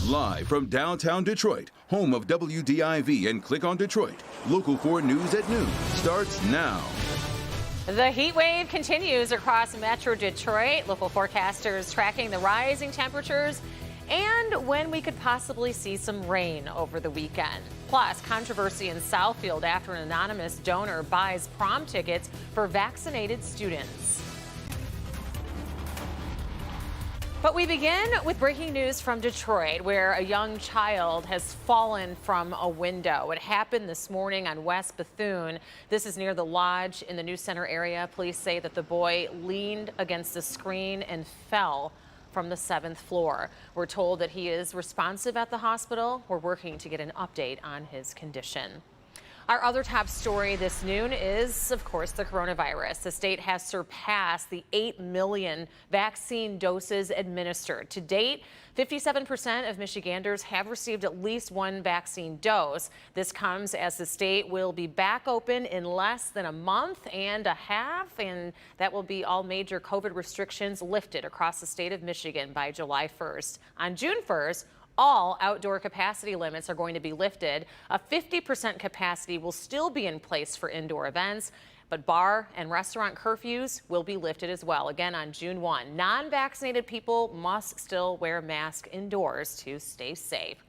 Live from downtown Detroit, home of WDIV and Click on Detroit, Local 4 News at noon starts now. The heat wave continues across Metro Detroit. Local forecasters tracking the rising temperatures and when we could possibly see some rain over the weekend. Plus, controversy in Southfield after an anonymous donor buys prom tickets for vaccinated students. But we begin with breaking news from Detroit, where a young child has fallen from a window. It happened this morning on West Bethune. This is near the Lodge in the New Center area. Police say that the boy leaned against the screen and fell from the 7th floor. We're told that he is responsive at the hospital. We're working to get an update on his condition. Our other top story this noon is, of course, the coronavirus. The state has surpassed the 8 million vaccine doses administered. To date, 57% of Michiganders have received at least one vaccine dose. This comes as the state will be back open in less than a month and a half, and that will be all major COVID restrictions lifted across the state of Michigan by July 1st. On June 1st, all outdoor capacity limits are going to be lifted. A 50% capacity will still be in place for indoor events, but bar and restaurant curfews will be lifted as well. Again, on June 1, non-vaccinated people must still wear masks indoors to stay safe.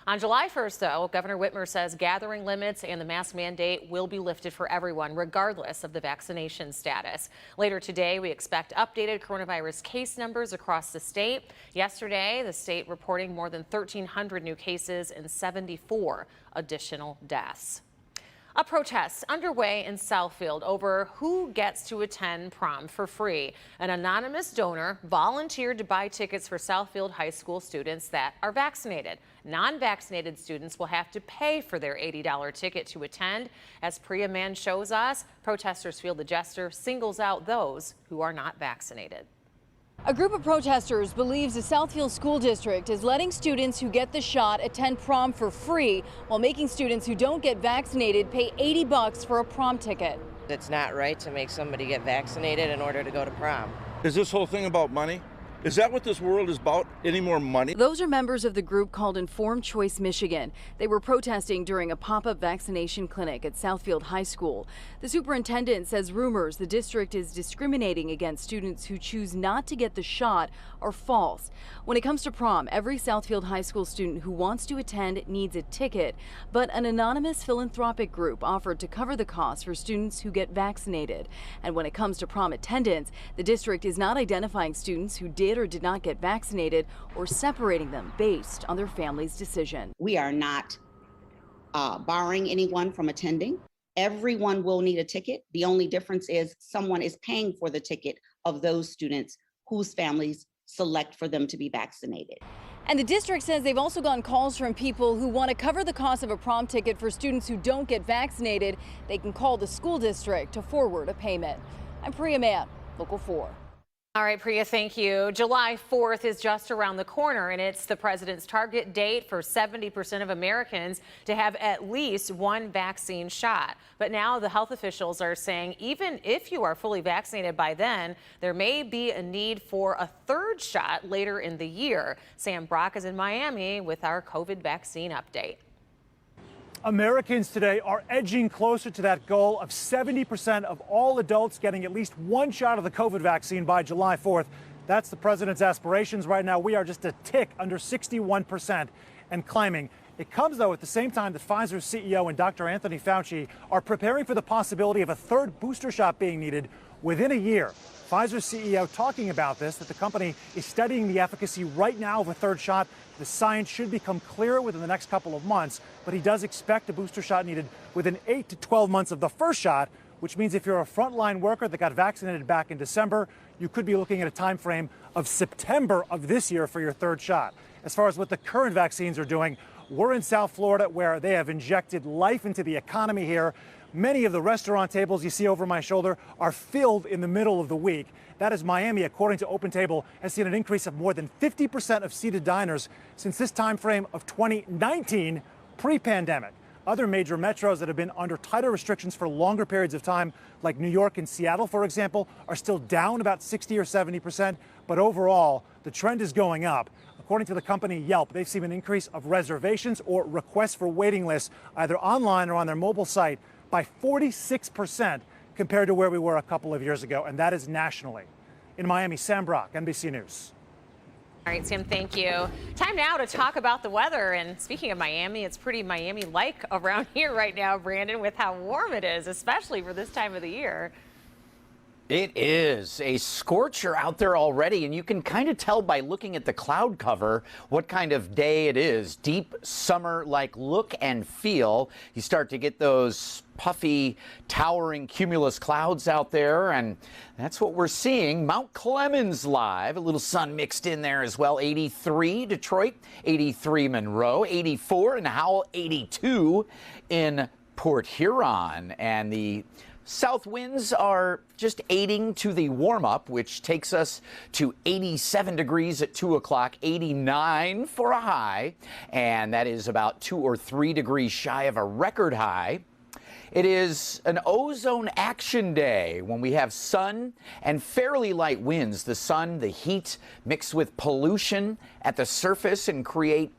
On July 1st, though, Governor Whitmer says gathering limits and the mask mandate will be lifted for everyone, regardless of the vaccination status. Later today, we expect updated coronavirus case numbers across the state. Yesterday, the state reporting more than 1,300 new cases and 74 additional deaths. A protest underway in Southfield over who gets to attend prom for free. An anonymous donor volunteered to buy tickets for Southfield High School students that are vaccinated. Non-vaccinated students will have to pay for their $80 ticket to attend. As Priya Mann shows us, protesters feel the gesture singles out those who are not vaccinated. A group of protesters believes the Southfield School District is letting students who get the shot attend prom for free while making students who don't get vaccinated pay $80 for a prom ticket. It's not right to make somebody get vaccinated in order to go to prom. Is this whole thing about money? Is that what this world is about? Any more money? Those are members of the group called Informed Choice Michigan. They were protesting during a pop-up vaccination clinic at Southfield High School. The superintendent says rumors the district is discriminating against students who choose not to get the shot are false. When it comes to prom, every Southfield High School student who wants to attend needs a ticket, but an anonymous philanthropic group offered to cover the cost for students who get vaccinated. And when it comes to prom attendance, the district is not identifying students who did or did not get vaccinated or separating them based on their family's decision. We are not barring anyone from attending. Everyone will need a ticket. The only difference is someone is paying for the ticket of those students whose families select for them to be vaccinated. And the district says they've also gotten calls from people who want to cover the cost of a prom ticket for students who don't get vaccinated. They can call the school district to forward a payment. I'm Priya Mann, Local 4. All right, Priya, thank you. July 4th is just around the corner, and it's the president's target date for 70% of Americans to have at least one vaccine shot. But now the health officials are saying even if you are fully vaccinated by then, there may be a need for a third shot later in the year. Sam Brock is in Miami with our COVID vaccine update. Americans today are edging closer to that goal of 70% of all adults getting at least one shot of the COVID vaccine by July 4th. That's the president's aspirations. Right now, we are just a tick under 61% and climbing. It comes, though, at the same time that Pfizer's CEO and Dr. Anthony Fauci are preparing for the possibility of a third booster shot being needed within a year. Pfizer's CEO talking about this, that the company is studying the efficacy right now of a third shot. The science should become clearer within the next couple of months, but he does expect a booster shot needed within 8 to 12 months of the first shot, which means if you're a frontline worker that got vaccinated back in December, you could be looking at a time frame of September of this year for your third shot. As far as what the current vaccines are doing, we're in South Florida where they have injected life into the economy here. Many of the restaurant tables you see over my shoulder are filled in the middle of the week. That is Miami, according to OpenTable, has seen an increase of more than 50% of seated diners since this time frame of 2019, pre-pandemic. Other major metros that have been under tighter restrictions for longer periods of time, like New York and Seattle, for example, are still down about 60 or 70%. But overall, the trend is going up. According to the company Yelp, they've seen an increase of reservations or requests for waiting lists, either online or on their mobile site, by 46% compared to where we were a couple of years ago, and that is nationally. In Miami, Sam Brock, NBC News. All right, Sam, thank you. Time now to talk about the weather. And speaking of Miami, it's pretty Miami-like around here right now, Brandon, with how warm it is, especially for this time of the year. It is a scorcher out there already, and you can kind of tell by looking at the cloud cover what kind of day it is. Deep summer-like look and feel. You start to get those puffy, towering cumulus clouds out there, and that's what we're seeing. Mount Clemens live, a little sun mixed in there as well. 83 Detroit, 83 Monroe, 84 in Howell, 82 in Port Huron, and the south winds are just aiding to the warm-up, which takes us to 87 degrees at 2 o'clock, 89 for a high, and that is about 2 or 3 degrees shy of a record high. It is an ozone action day when we have sun and fairly light winds. The sun, the heat, mixed with pollution at the surface and create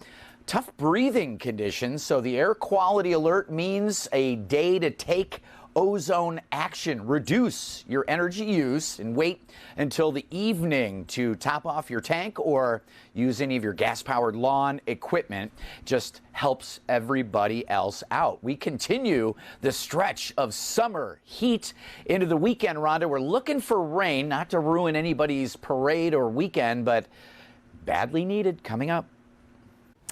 tough breathing conditions. So the air quality alert means a day to take ozone action. Reduce your energy use and wait until the evening to top off your tank or use any of your gas-powered lawn equipment. Just helps everybody else out. We continue the stretch of summer heat into the weekend, Rhonda. We're looking for rain, not to ruin anybody's parade or weekend, but badly needed coming up.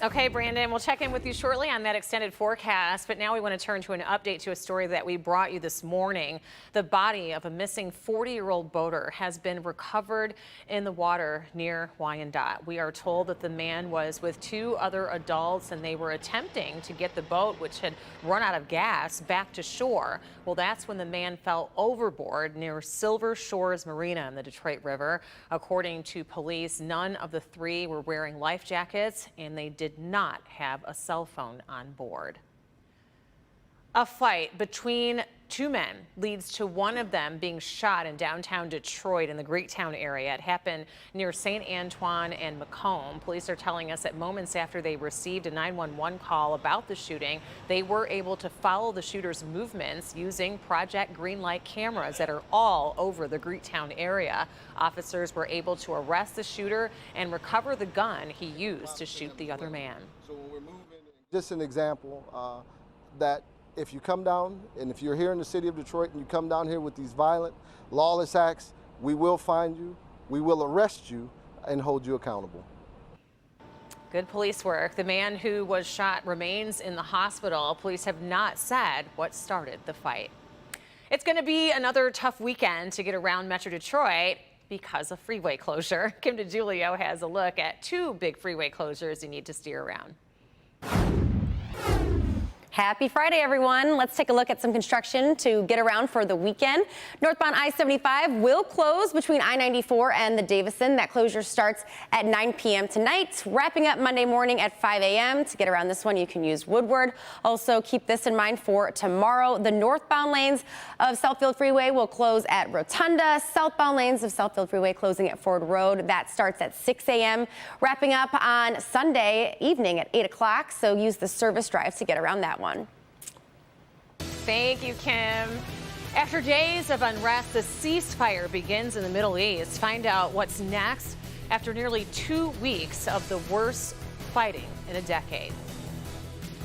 Okay, Brandon, we'll check in with you shortly on that extended forecast, but now we want to turn to an update to a story that we brought you this morning. The body of a missing 40-year-old boater has been recovered in the water near Wyandotte. We are told that the man was with 2 other adults and they were attempting to get the boat, which had run out of gas, back to shore. Well, that's when the man fell overboard near Silver Shores Marina in the Detroit River. According to police, none of the 3 were wearing life jackets and they did not have a cell phone on board. A fight between 2 men leads to one of them being shot in downtown Detroit in the Greektown area. It happened near St. Antoine and Macomb. Police are telling us that moments after they received a 911 call about the shooting, they were able to follow the shooter's movements using Project Greenlight cameras that are all over the Greektown area. Officers were able to arrest the shooter and recover the gun he used to shoot the other man. So when we're moving, just an example that if you come down, and if you're here in the city of Detroit and you come down here with these violent, lawless acts, we will find you, we will arrest you, and hold you accountable. Good police work. The man who was shot remains in the hospital. Police have not said what started the fight. It's going to be another tough weekend to get around Metro Detroit because of freeway closure. Kim DeGiulio has a look at 2 big freeway closures you need to steer around. Happy Friday, everyone. Let's take a look at some construction to get around for the weekend. Northbound I-75 will close between I-94 and the Davison. That closure starts at 9 p.m. tonight, wrapping up Monday morning at 5 a.m. To get around this one, you can use Woodward. Also, keep this in mind for tomorrow. The northbound lanes of Southfield Freeway will close at Rotunda. Southbound lanes of Southfield Freeway closing at Ford Road. That starts at 6 a.m., wrapping up on Sunday evening at 8 o'clock. So use the service drive to get around that one. Thank you, Kim. After days of unrest, the ceasefire begins in the Middle East. Find out what's next after nearly 2 weeks of the worst fighting in a decade.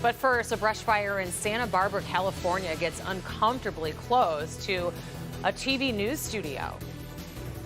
But first, a brush fire in Santa Barbara, California gets uncomfortably close to a TV news studio.